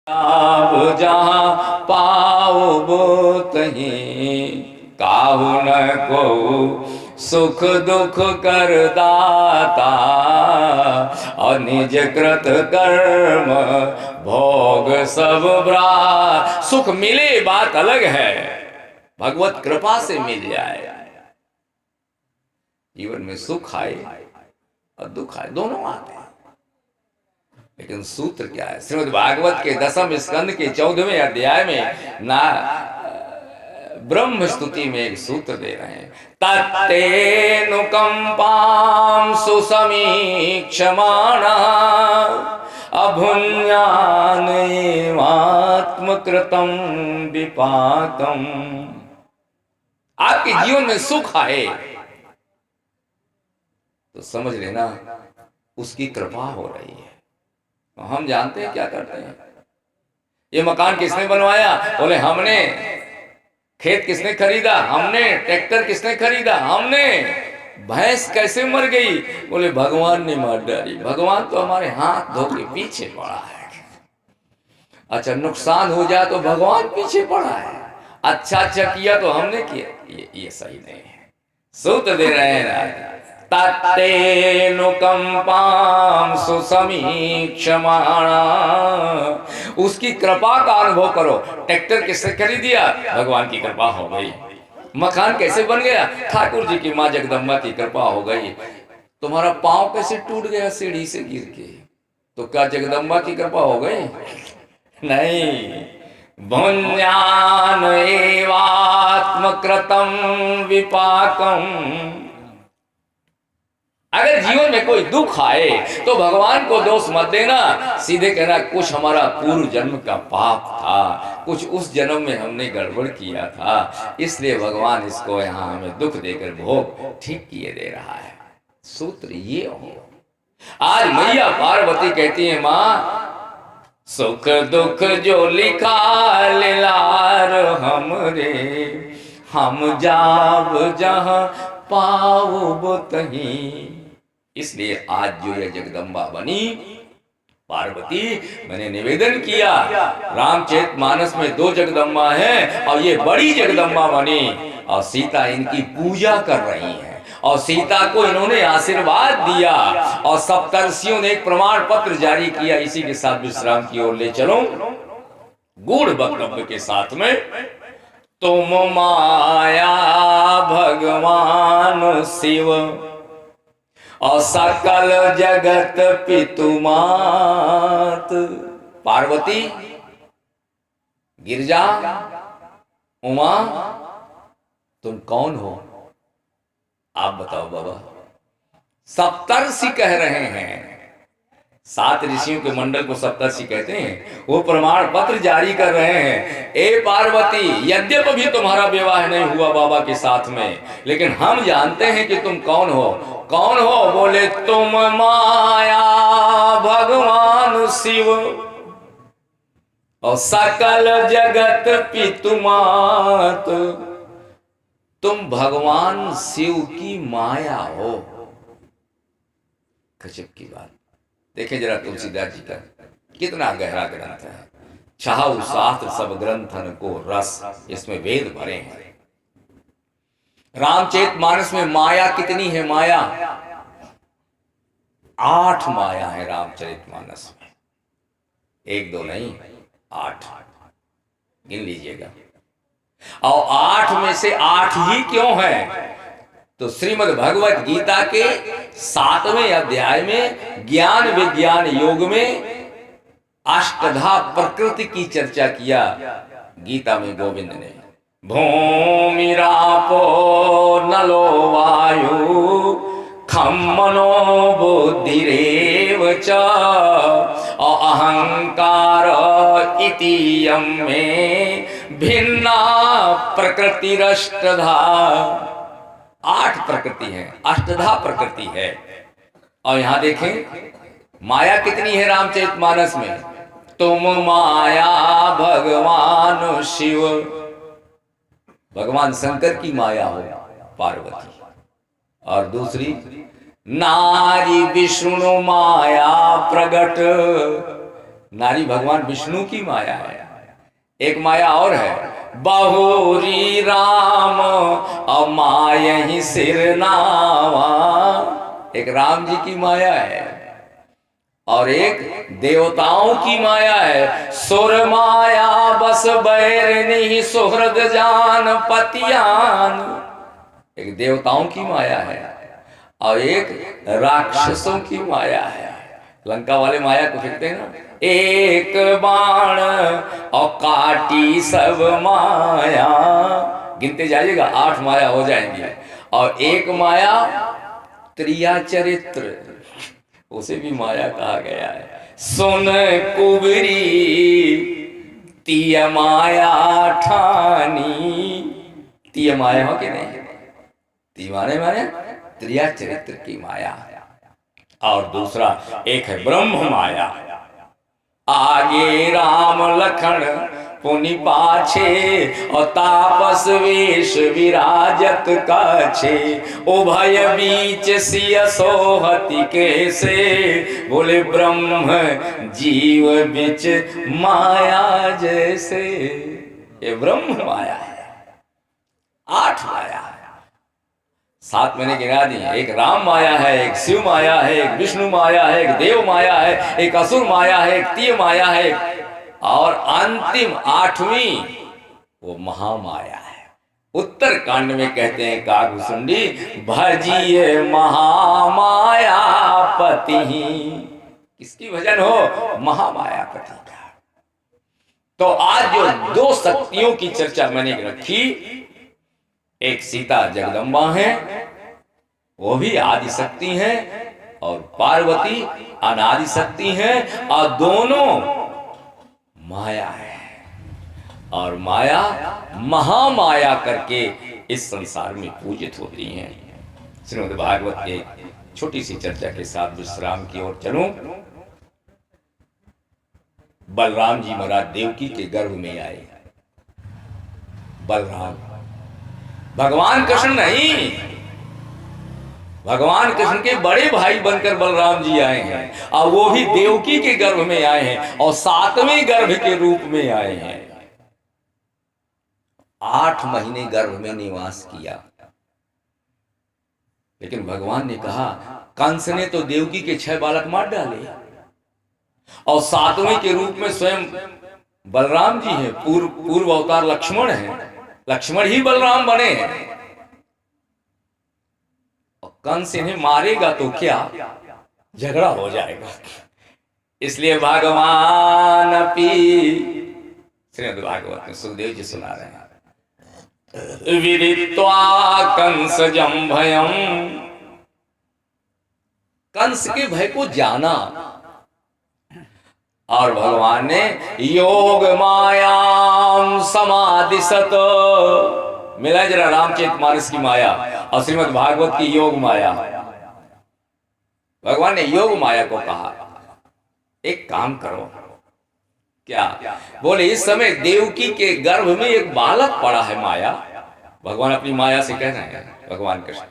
आप जहाँ पाओ तहीं काहू न को सुख दुख कर दाता और निज कृत कर्म भोग सब ब्रा। सुख मिले बात अलग है, भगवत कृपा से मिल जाए। जीवन में सुख आए और दुख आए, दोनों आते हैं। लेकिन सूत्र क्या है? श्रीमद् भागवत के 10वें स्कंद के 14वें अध्याय में ना ब्रह्म स्तुति में एक सूत्र दे रहे हैं। तत्तेनुकंपां सुसमीक्षमाणा अभुन्यानैवात्मकृतं विपाकम्। आपके जीवन में सुख आए तो समझ लेना उसकी कृपा हो रही है। हम जानते हैं क्या करते हैं। ये मकान किसने बनवाया? बोले हमने। खेत किसने खरीदा? हमने। ट्रैक्टर किसने खरीदा? हमने। भैंस कैसे मर गई? बोले भगवान ने मार डाली। भगवान तो हमारे हाथ धो के पीछे पड़ा है। अच्छा, नुकसान हो जाए तो भगवान पीछे पड़ा है। अच्छा किया तो हमने किया। ये सही नहीं है। सूत्र दे रहे हैं ना, तत्तेनुकंपां सुसमीक्षमाणा। उसकी कृपा का अनुभव करो। ट्रैक्टर किसने खरीद दिया? भगवान की कृपा हो गई। मकान कैसे बन गया? ठाकुर जी की माँ जगदम्बा की कृपा हो गई। तुम्हारा पांव कैसे टूट गया सीढ़ी से गिर के? तो क्या जगदम्बा की कृपा हो गई? नहीं। भुन्यान एवात्मकृतं विपाकम्। अगर जीवन में कोई दुख आए तो भगवान को दोष मत देना, सीधे कहना कुछ हमारा पूर्व जन्म का पाप था, कुछ उस जन्म में हमने गड़बड़ किया था, इसलिए भगवान इसको यहाँ हमें दुख देकर भोग ठीक किए दे रहा है। सूत्र ये हो। आज मैया पार्वती कहती है, माँ सुख दुख जो लिखा लार हमरे, हम जाब जहाँ पाओ तहीं। इसलिए आज जो ये जगदम्बा बनी पार्वती, मैंने निवेदन किया रामचरितमानस में 2 जगदम्बा हैं और ये बड़ी जगदम्बा बनी और सीता इनकी पूजा कर रही हैं और सीता को इन्होंने आशीर्वाद दिया और सप्तर्षियों ने एक प्रमाण पत्र जारी किया। इसी के साथ विश्राम की ओर ले चलो गूढ़ वक्तव्य के साथ में। तुम माया भगवान शिव और सकल जगत पितु मात। पार्वती, गिरजा, उमा, तुम कौन हो? आप बताओ बाबा। सप्तर्षि कह रहे हैं, 7 ऋषियों के मंडल को सप्तर्षि कहते हैं। वो प्रमाण पत्र जारी कर रहे हैं, ए पार्वती, यद्यपि भी तुम्हारा विवाह नहीं हुआ बाबा के साथ में, लेकिन हम जानते हैं कि तुम कौन हो। कौन हो? बोले तुम माया भगवान शिव और सकल जगत पितु मात। तुम भगवान शिव की माया हो। गजब की बात। देखें जरा तुलसीदास जी का कितना गहरा ग्रंथ है। छाऊ शास्त्र सब ग्रंथन को रस, इसमें वेद भरे हैं। रामचरितमानस में माया कितनी है? माया 8 माया है रामचरितमानस में, 1 2 नहीं, 8 गिन लीजिएगा। और 8 में से 8 ही क्यों है? तो श्रीमद् भगवत गीता के 7वें अध्याय में ज्ञान विज्ञान योग में अष्टधा प्रकृति की चर्चा किया गीता में गोविंद ने। भूमि रापो नलो वायु खम मनो बुद्धिरेव च अहंकार इति यम में भिन्ना प्रकृतिरष्टधा। 8 प्रकृति है, अष्टधा प्रकृति है। और यहां देखें माया कितनी है रामचरितमानस में? तुम माया भगवान शिव, भगवान शंकर की माया हो पार्वती। और दूसरी नारी विष्णु माया प्रगट, नारी भगवान विष्णु की माया है। एक माया और है, बहुरी राम अमायहि सिर नावा, एक राम जी की माया है और एक देवताओं की माया है। सुर माया बस बैरनी सुहृद जान पतियान, एक देवताओं की माया है और एक राक्षसों की माया है। लंका वाले माया को फेंकते हैं ना, एक बाण और काटी सब माया, गिनते जाइएगा 8 माया हो जाएंगी। और एक माया त्रिया चरित्र, उसे भी माया कहा गया है। सुन कुबरी तीय माया ठानी, तीय माया हो कि नहीं, ती माने त्रिया चरित्र की माया। और दूसरा एक है ब्रह्म माया, आगे राम लखन पुनि पाछे और तापस वेश विराजत काछे, उभय बीच सिय सोहति कैसे, बोले ब्रह्म जीव बिच माया जैसे। ये ब्रह्म माया है, 8 माया है, 7 मैंने गिना दी। एक राम माया है, एक शिव माया है, एक विष्णु माया है, एक देव माया है, एक असुर माया है, एक तीय माया है और अंतिम 8वीं वो महामाया है। उत्तर कांड में कहते हैं कागभूषुंडी भजिए महामाया पति, किसकी भजन हो, महामायापति का। तो आज जो 2 शक्तियों की चर्चा मैंने रखी, एक सीता जगदम्बा है, वो भी आदि शक्ति है, और पार्वती अनादि शक्ति है, और दोनों माया है। और माया महामाया करके इस संसार में पूजित होती हैं। श्रीमद् भागवत के छोटी सी चर्चा के साथ विश्राम की ओर चलूं। बलराम जी महाराज देवकी के गर्भ में आए। बलराम भगवान कृष्ण नहीं, भगवान कृष्ण के बड़े भाई बनकर बलराम जी आए हैं, और वो भी देवकी के गर्भ में आए हैं और 7वें गर्भ के रूप में आए हैं। 8 महीने गर्भ में निवास किया, लेकिन भगवान ने कहा, कंस ने तो देवकी के 6 बालक मार डाले, और 7वें के रूप में स्वयं बलराम जी हैं। पूर्व अवतार लक्ष्मण हैं, लक्ष्मण ही बलराम बने हैं। कंस इन्हें मारेगा तो क्या, झगड़ा हो जाएगा। इसलिए भगवान श्रीमद् भागवत में सुखदेव जी सुना रहे हैं, विदित्वा कंस जम भयम, कंस के भय को जाना, और भगवान ने योग मायाम समाधिसत, मिला जरा रामचरितमानस की माया और श्रीमद् भागवत की योग माया। भगवान ने योग माया को कहा, एक काम करो। क्या? बोले इस समय देवकी के गर्भ में एक बालक पड़ा है माया। भगवान अपनी माया से कह रहे हैं, भगवान कृष्ण।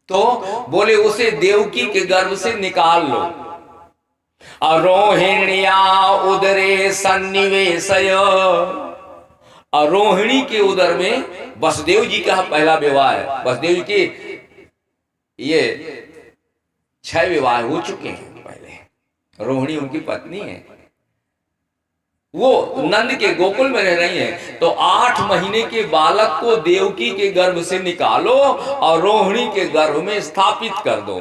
तो बोले उसे देवकी के गर्भ से निकाल लो, और रोहिण्या उदरे सन्निवेशय, और रोहिणी के उदर में वसुदेव जी का पहला विवाह है। वसुदेव जी के ये 6 विवाह हो चुके हैं पहले। रोहिणी उनकी पत्नी है, वो नंद के गोकुल में रह रही है। तो 8 महीने के बालक को देवकी के गर्भ से निकालो और रोहिणी के गर्भ में स्थापित कर दो,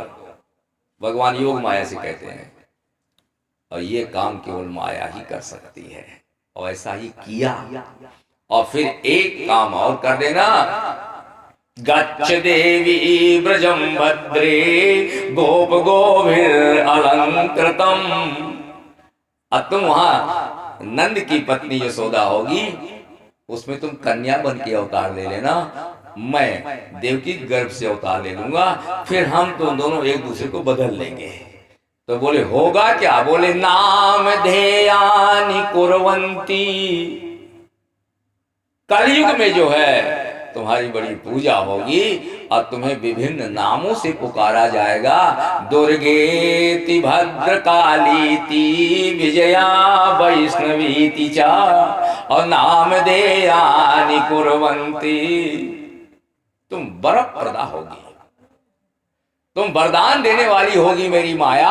भगवान योग माया से कहते हैं। और ये काम केवल माया ही कर सकती है, और ऐसा ही किया। और फिर एक काम और कर देना, गच्छ देवी ब्रजम भद्रे गोप गोभिर अलंकृतम। अब तुम वहां नंद की पत्नी यशोदा होगी, उसमें तुम कन्या बन के अवतार ले लेना, मैं देवकी गर्भ से अवतार ले लूंगा, फिर हम तुम दोनों एक दूसरे को बदल लेंगे। तो बोले होगा क्या? बोले नाम धेयानि कुर्वन्ति। कलयुग में जो है तुम्हारी बड़ी पूजा होगी और तुम्हें विभिन्न नामों से पुकारा जाएगा। दुर्गेति भद्रकालीति विजया वैष्णवीति चा, और नाम देयानि कुर्वन्ति। तुम वरप्रदा होगी, तुम वरदान देने वाली होगी मेरी माया,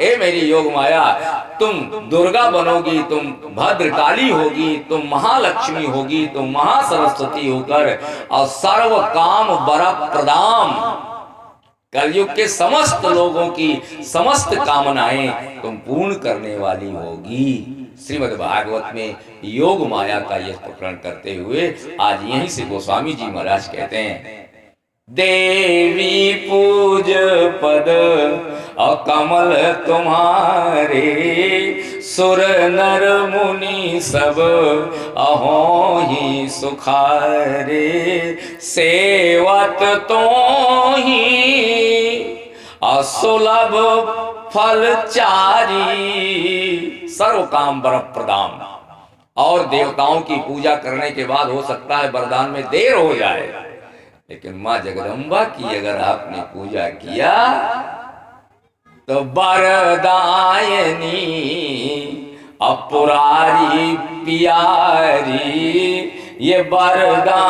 ए मेरी योग माया। तुम दुर्गा बनोगी, तुम भद्रकाली होगी, तुम महालक्ष्मी होगी, तुम महासरस्वती होकर और सर्व काम वर प्रदाम, कलयुग के समस्त लोगों की समस्त कामनाएं तुम पूर्ण करने वाली होगी। श्रीमद् भागवत में योग माया का यह प्रकरण करते हुए आज यहीं से गोस्वामी जी महाराज कहते हैं, देवी पूज पद और कमल तुम्हारे, सुर नर मुनि सब अहो ही सुखारे, सेवत तो ही असुलभ फल चारी, सर्व काम वर प्रदान। और देवताओं की पूजा करने के बाद हो सकता है वरदान में देर हो जाए, लेकिन माँ जगदम्बा की अगर आपने पूजा किया तो वरदायनी अपुरारी प्यारी, ये वरदान